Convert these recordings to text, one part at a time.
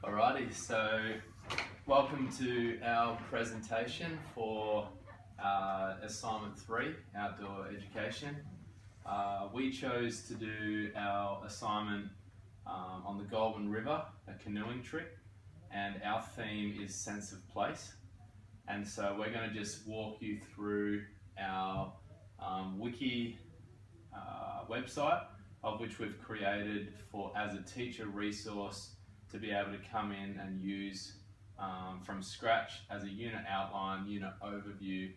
Alrighty, so welcome to our presentation for assignment 3, outdoor education. We chose to do our assignment on the Goulburn River, a canoeing trip, and our theme is sense of place. And so we're going to just walk you through our wiki website, of which we've created as a teacher resource to be able to come in and use from scratch as a unit outline, unit overview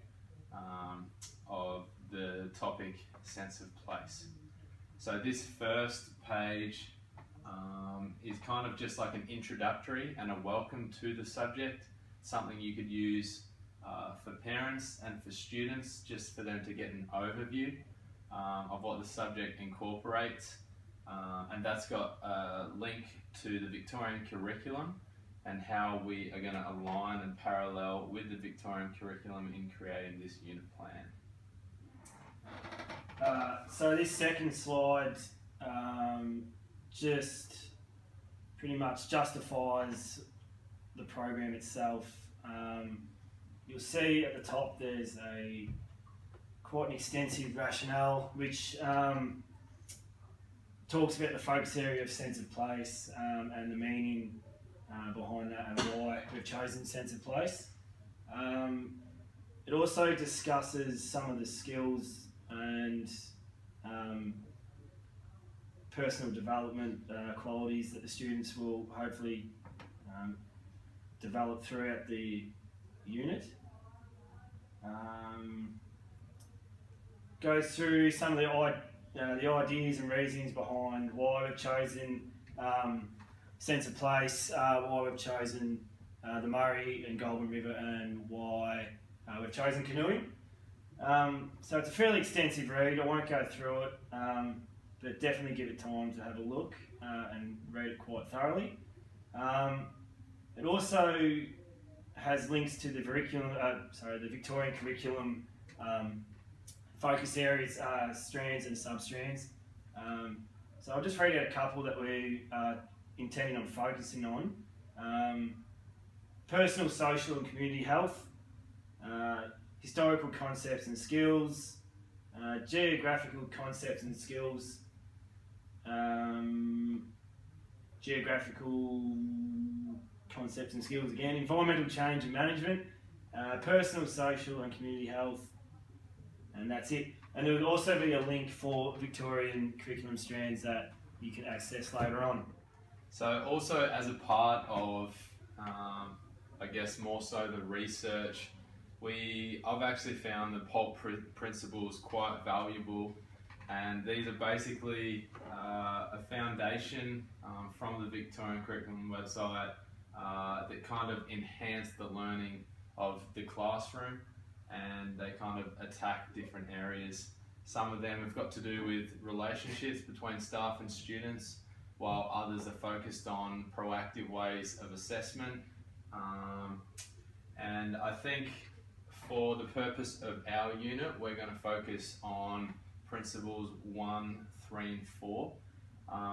of the topic sense of place. So this first page is kind of just like an introductory and a welcome to the subject, something you could use for parents and for students, just for them to get an overview of what the subject incorporates. And that's got a link to the Victorian curriculum and how we are going to align and parallel with the Victorian curriculum in creating this unit plan. So this second slide just pretty much justifies the program itself. You'll see at the top there's quite an extensive rationale which talks about the focus area of sense of place and the meaning behind that and why we've chosen sense of place. It also discusses some of the skills and personal development qualities that the students will hopefully develop throughout the unit. Goes through some of the ideas and reasons behind why we've chosen sense of place, why we've chosen the Murray and Goulburn River, and why we've chosen canoeing. So it's a fairly extensive read. I won't go through it, but definitely give it time to have a look and read it quite thoroughly. It also has links to the Victorian curriculum focus areas, strands and sub-strands. So I'll just read out a couple that we are intending on focusing on. Personal, social and community health, historical concepts and skills, geographical concepts and skills, environmental change and management, personal, social and community health, and that's it. And there will also be a link for Victorian curriculum strands that you can access later on. So also as a part of, I guess more so the research, I've actually found the POLT principles quite valuable, and these are basically a foundation from the Victorian curriculum website that kind of enhance the learning of the classroom, and they kind of attack different areas. Some of them have got to do with relationships between staff and students, while others are focused on proactive ways of assessment. And I think for the purpose of our unit, we're going to focus on principles 1, 3 and 4,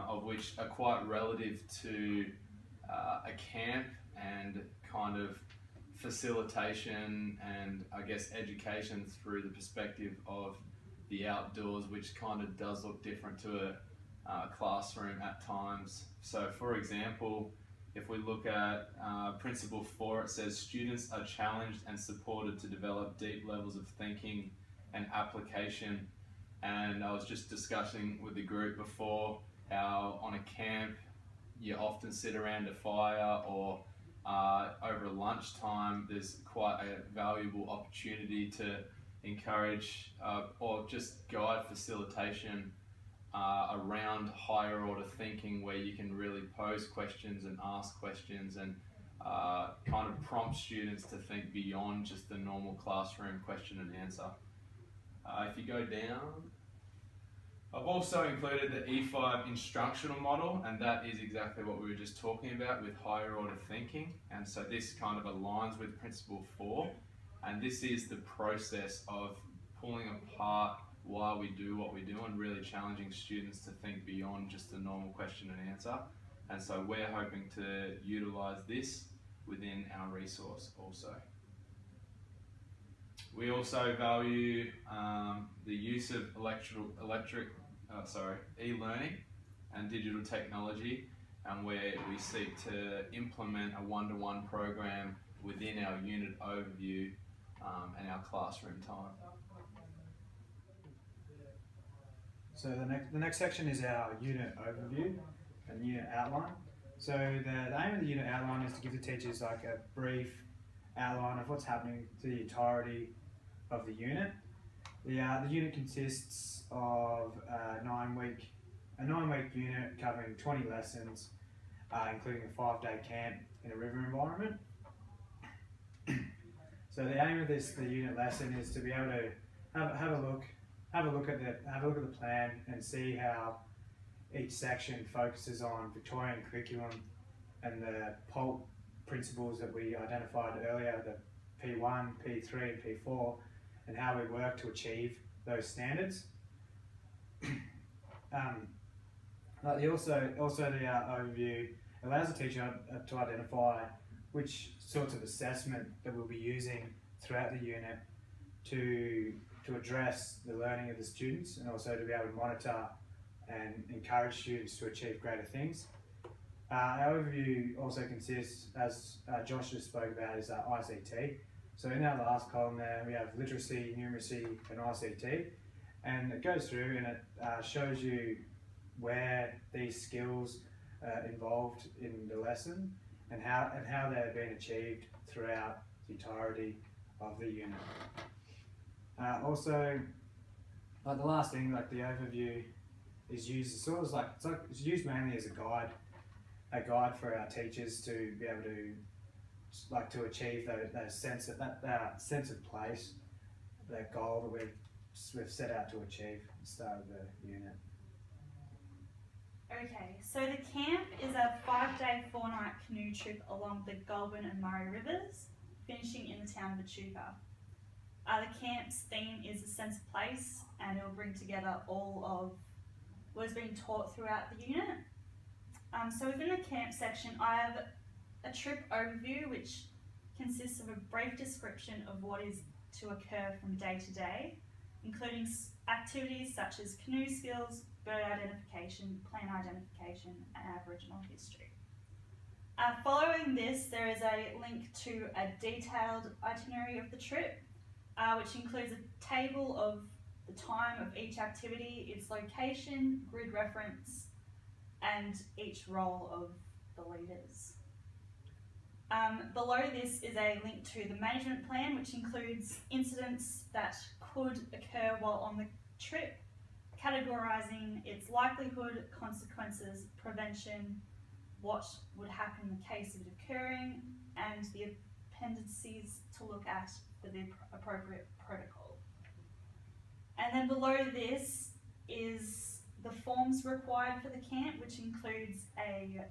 of which are quite relative to a camp and kind of facilitation and I guess education through the perspective of the outdoors, which kind of does look different to a classroom at times. So for example, if we look at principle 4, it says students are challenged and supported to develop deep levels of thinking and application. And I was just discussing with the group before how on a camp you often sit around a fire, or over lunchtime there's quite a valuable opportunity to encourage or just guide facilitation around higher order thinking, where you can really pose questions and ask questions and kind of prompt students to think beyond just the normal classroom question and answer. If you go down, I've also included the E5 instructional model, and that is exactly what we were just talking about with higher order thinking. And so this kind of aligns with principle 4, and this is the process of pulling apart why we do what we do and really challenging students to think beyond just the normal question and answer. and so we're hoping to utilise this within our resource also. We also value the use of e-learning and digital technology, and where we seek to implement a one-to-one program within our unit overview and our classroom time. So the next section is our unit overview and unit outline. So the aim of the unit outline is to give the teachers like a brief outline of what's happening to the entirety of the unit. The unit consists of a 9-week unit covering 20 lessons, including a 5-day camp in a river environment. So the aim of the unit lesson is to be able to have a look at the plan and see how each section focuses on Victorian curriculum and the PULP principles that we identified earlier, the P1, P3 and P4, and how we work to achieve those standards. Also the overview allows the teacher to identify which sorts of assessment that we'll be using throughout the unit to address the learning of the students, and also to be able to monitor and encourage students to achieve greater things. Our overview also consists, as Josh just spoke about, is ICT. So in our last column there, we have literacy, numeracy and ICT, and it goes through and it shows you where these skills are involved in the lesson and how they're being achieved throughout the entirety of the unit. Also, like the last thing, like the overview is used sort of like it's used mainly as a guide for our teachers to be able to achieve that sense of place, that goal that we've set out to achieve at the start of the unit. Okay, so the camp is a 5-day, 4-night canoe trip along the Goulburn and Murray rivers, finishing in the town of Echuca. The camp's theme is a sense of place, and it will bring together all of what is being taught throughout the unit. So within the camp section, I have a trip overview, which consists of a brief description of what is to occur from day to day, including activities such as canoe skills, bird identification, plant identification, and Aboriginal history. Following this, there is a link to a detailed itinerary of the trip, which includes a table of the time of each activity, its location, grid reference, and each role of the leaders. Below this is a link to the management plan, which includes incidents that could occur while on the trip, categorising its likelihood, consequences, prevention, what would happen in the case of it occurring, and the appendices to look at for the appropriate protocol. And then below this is the forms required for the camp, which includes a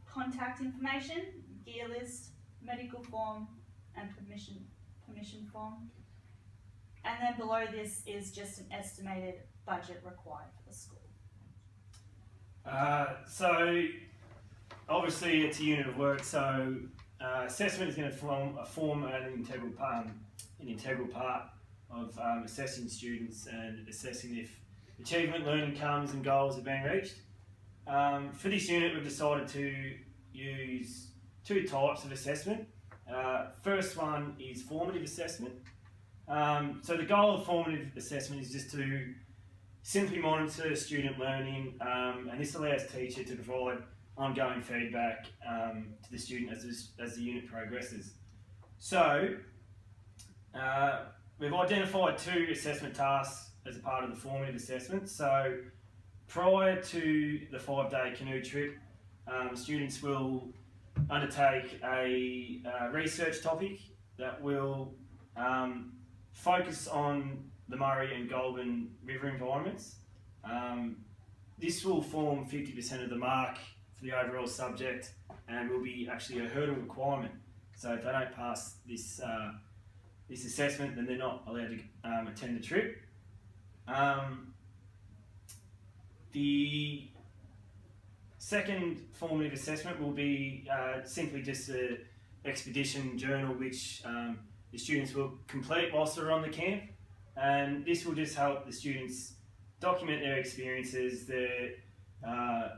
contact information, gear list, medical form, and permission form. And then below this is just an estimated budget required for the school. So obviously it's a unit of work, so assessment is going to form an integral part of assessing students and assessing if achievement, learning comes and goals are being reached. For this unit, we've decided to use 2 types of assessment. First one is formative assessment. So the goal of formative assessment is just to simply monitor student learning, and this allows teacher to provide ongoing feedback to the student as the unit progresses. So we've identified 2 assessment tasks as a part of the formative assessment. So prior to the 5-day canoe trip, students will undertake a research topic that will focus on the Murray and Goulburn river environments. This will form 50% of the mark for the overall subject and will be actually a hurdle requirement. So if they don't pass this assessment, then they're not allowed to attend the trip. second formative assessment will be simply just an expedition journal which the students will complete whilst they're on the camp, and this will just help the students document their experiences, their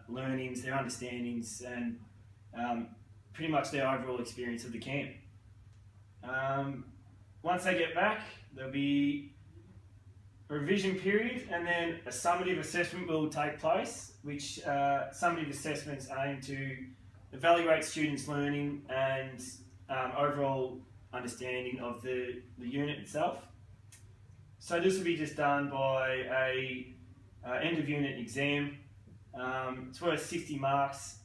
learnings, their understandings, and pretty much their overall experience of the camp. Once they get back, there'll be a revision period, and then a summative assessment will take place, which summative assessments aim to evaluate students' learning and overall understanding of the unit itself. So this will be just done by a end of unit exam. It's worth 60 marks,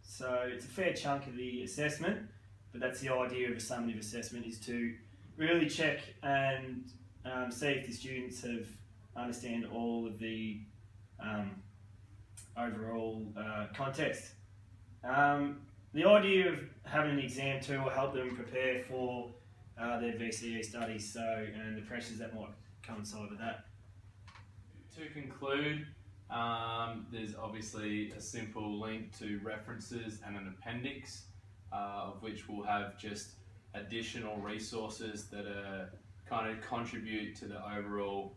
so it's a fair chunk of the assessment, but that's the idea of a summative assessment, is to really check and see if the students have understand all of the overall context. The idea of having an exam too will help them prepare for their VCE studies, and the pressures that might coincide with that. To conclude, there's obviously a simple link to references and an appendix, of which will have just additional resources that kind of contribute to the overall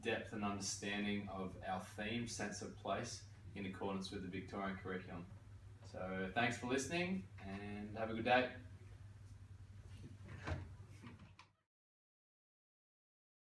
depth and understanding of our theme, sense of place, in accordance with the Victorian curriculum. So thanks for listening and have a good day.